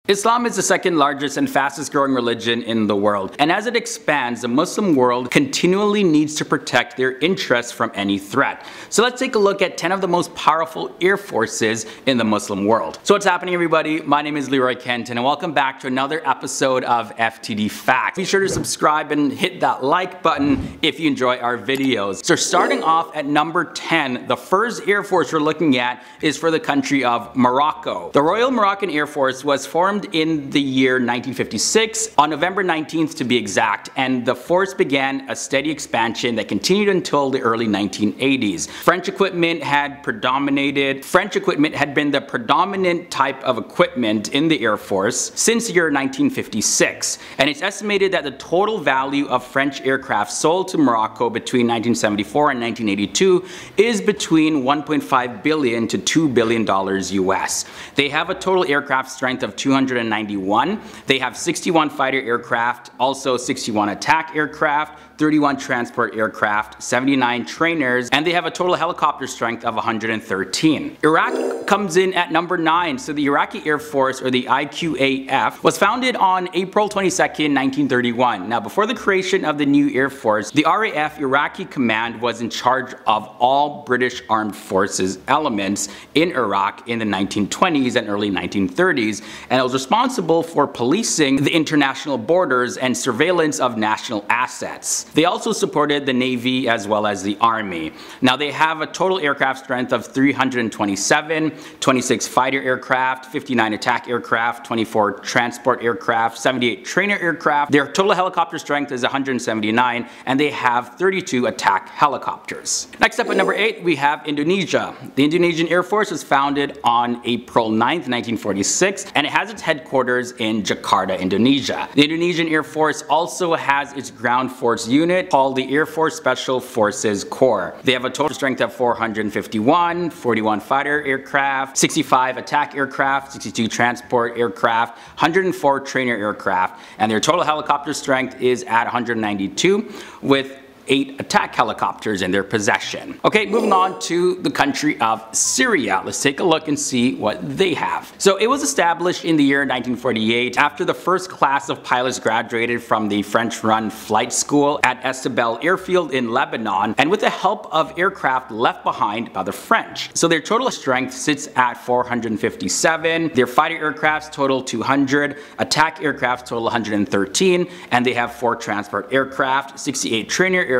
Islam is the second largest and fastest growing religion in the world, and as it expands, the Muslim world continually needs to protect their interests from any threat. So let's take a look at 10 of the most powerful air forces in the Muslim world. So what's happening, everybody? My name is Leroy Kenton and welcome back to another episode of FTD Facts. Be sure to subscribe and hit that like button if you enjoy our videos. So starting off at number 10, the first air force we're looking at is for the country of Morocco. The Royal Moroccan Air Force was formed in the year 1956, on November 19th to be exact, and the force began a steady expansion that continued until the early 1980s. French equipment had been the predominant type of equipment in the Air Force since the year 1956, and it's estimated that the total value of French aircraft sold to Morocco between 1974 and 1982 is between $1.5 billion to $2 billion US. They have a total aircraft strength of 291. They have 61 fighter aircraft, also 61 attack aircraft, 31 transport aircraft, 79 trainers, and they have a total helicopter strength of 113. Iraq comes in at number 9. So the Iraqi Air Force, or the IQAF, was founded on April 22nd, 1931. Now, before the creation of the new Air Force, the RAF Iraqi Command was in charge of all British Armed Forces elements in Iraq in the 1920s and early 1930s, and it was responsible for policing the international borders and surveillance of national assets. They also supported the Navy as well as the Army. Now they have a total aircraft strength of 327, 26 fighter aircraft, 59 attack aircraft, 24 transport aircraft, 78 trainer aircraft. Their total helicopter strength is 179, and they have 32 attack helicopters. Next up at number 8, we have Indonesia. The Indonesian Air Force was founded on April 9th, 1946, and it has its headquarters in Jakarta, Indonesia. The Indonesian Air Force also has its ground force unit called the Air Force Special Forces Corps. They have a total strength of 451, 41 fighter aircraft, 65 attack aircraft, 62 transport aircraft, 104 trainer aircraft, and their total helicopter strength is at 192 with 8 attack helicopters in their possession. Okay, moving on to the country of Syria. Let's take a look and see what they have. So it was established in the year 1948 after the first class of pilots graduated from the French-run flight school at Estebel Airfield in Lebanon, and with the help of aircraft left behind by the French. So their total strength sits at 457, their fighter aircrafts total 200, attack aircraft total 113, and they have 4 transport aircraft, 68 trainer aircraft,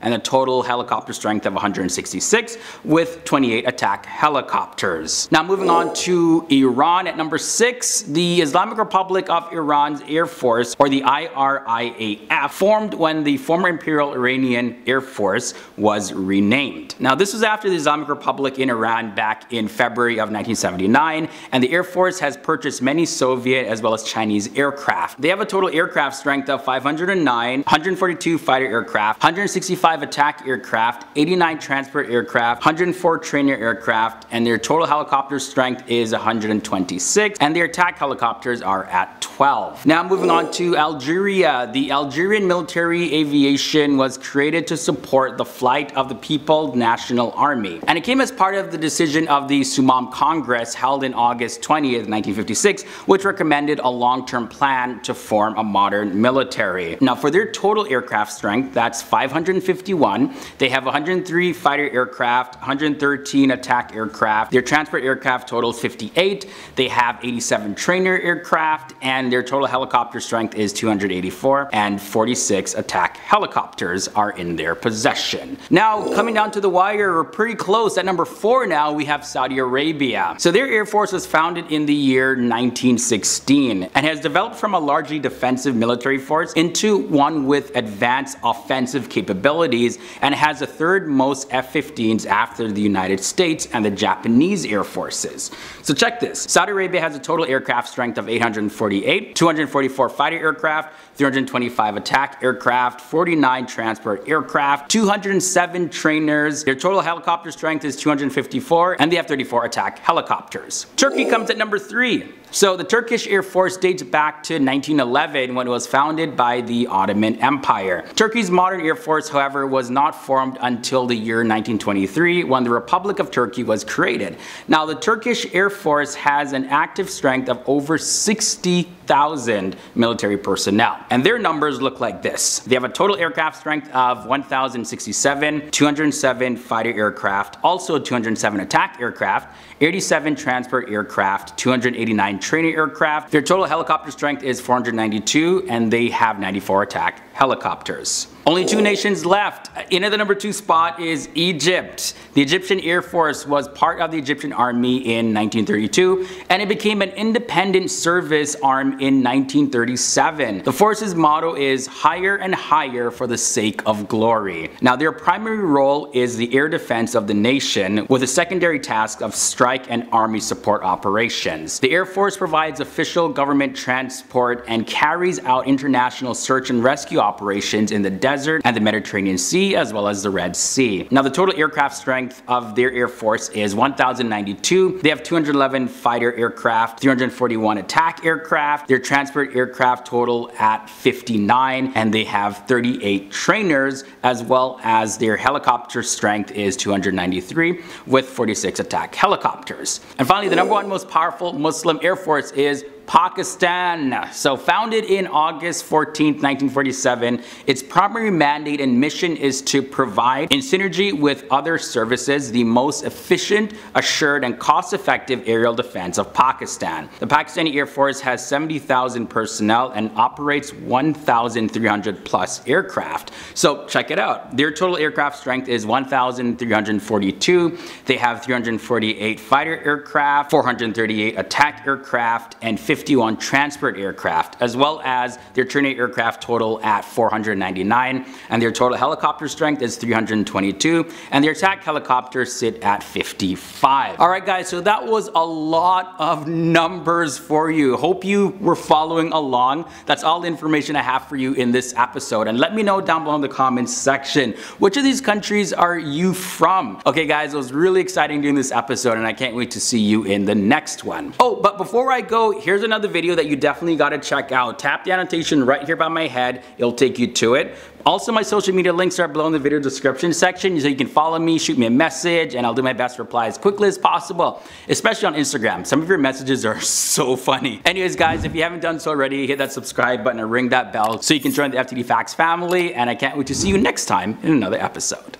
and a total helicopter strength of 166 with 28 attack helicopters. Now moving on to Iran at number 6, the Islamic Republic of Iran's Air Force, or the IRIAF, formed when the former Imperial Iranian Air Force was renamed. Now this was after the Islamic Republic in Iran back in February of 1979, and the Air Force has purchased many Soviet as well as Chinese aircraft. They have a total aircraft strength of 509, 142 fighter aircraft, 165 attack aircraft, 89 transport aircraft, 104 trainer aircraft, and their total helicopter strength is 126, and their attack helicopters are at 12. Now moving on to Algeria. The Algerian military aviation was created to support the flight of the People's National Army, and it came as part of the decision of the Sumam Congress held in August 20th, 1956, which recommended a long-term plan to form a modern military. Now for their total aircraft strength, that's 551. They have 103 fighter aircraft, 113 attack aircraft. Their transport aircraft totals 58. They have 87 trainer aircraft, and their total helicopter strength is 284, and 46 attack helicopters are in their possession. Now coming down to the wire, we're pretty close. At number 4 now we have Saudi Arabia. So their Air Force was founded in the year 1916 and has developed from a largely defensive military force into one with advanced offensive capabilities, and has the 3rd most F-15s after the United States and the Japanese Air Forces. So check this. Saudi Arabia has a total aircraft strength of 848, 244 fighter aircraft, 325 attack aircraft, 49 transport aircraft, 207 trainers. Their total helicopter strength is 254, and they have 34 attack helicopters. Turkey comes at number 3. So the Turkish Air Force dates back to 1911 when it was founded by the Ottoman Empire. Turkey's modern Air Force, however, was not formed until the year 1923 when the Republic of Turkey was created. Now the Turkish Air Force has an active strength of over 60,000 military personnel. And their numbers look like this. They have a total aircraft strength of 1,067, 207 fighter aircraft, also 207 attack aircraft, 87 transport aircraft, 289 training aircraft. Their total helicopter strength is 492 and they have 94 attack helicopters. Only 2 nations left. In at the number 2 spot is Egypt. The Egyptian Air Force was part of the Egyptian Army in 1932 and it became an independent service arm in 1937. The force's motto is higher and higher for the sake of glory. Now their primary role is the air defense of the nation with a secondary task of strike and army support operations. The Air Force provides official government transport and carries out international search and rescue operations in the desert and the Mediterranean Sea as well as the Red Sea. Now the total aircraft strength of their Air Force is 1,092. They have 211 fighter aircraft, 341 attack aircraft. Their transport aircraft total at 59 and they have 38 trainers as well as their helicopter strength is 293 with 46 attack helicopters. And finally, the number 1 most powerful Muslim Air Force is Pakistan. So founded in August 14th, 1947, its primary mandate and mission is to provide, in synergy with other services, the most efficient, assured, and cost-effective aerial defense of Pakistan. The Pakistani Air Force has 70,000 personnel and operates 1,300 plus aircraft. So check it out. Their total aircraft strength is 1,342. They have 348 fighter aircraft, 438 attack aircraft, and 51 transport aircraft, as well as their training aircraft total at 499, and their total helicopter strength is 322, and their attack helicopters sit at 55. Alright guys, so that was a lot of numbers for you. Hope you were following along. That's all the information I have for you in this episode, and let me know down below in the comments section, which of these countries are you from? Okay guys, it was really exciting doing this episode, and I can't wait to see you in the next one. Oh, but before I go, here's another video that you definitely gotta check out. Tap the annotation right here by my head, it'll take you to it. Also, my social media links are below in the video description section so you can follow me, shoot me a message, and I'll do my best to reply as quickly as possible, especially on Instagram. Some of your messages are so funny. Anyways guys, if you haven't done so already, hit that subscribe button and ring that bell so you can join the FTD Facts family, and I can't wait to see you next time in another episode.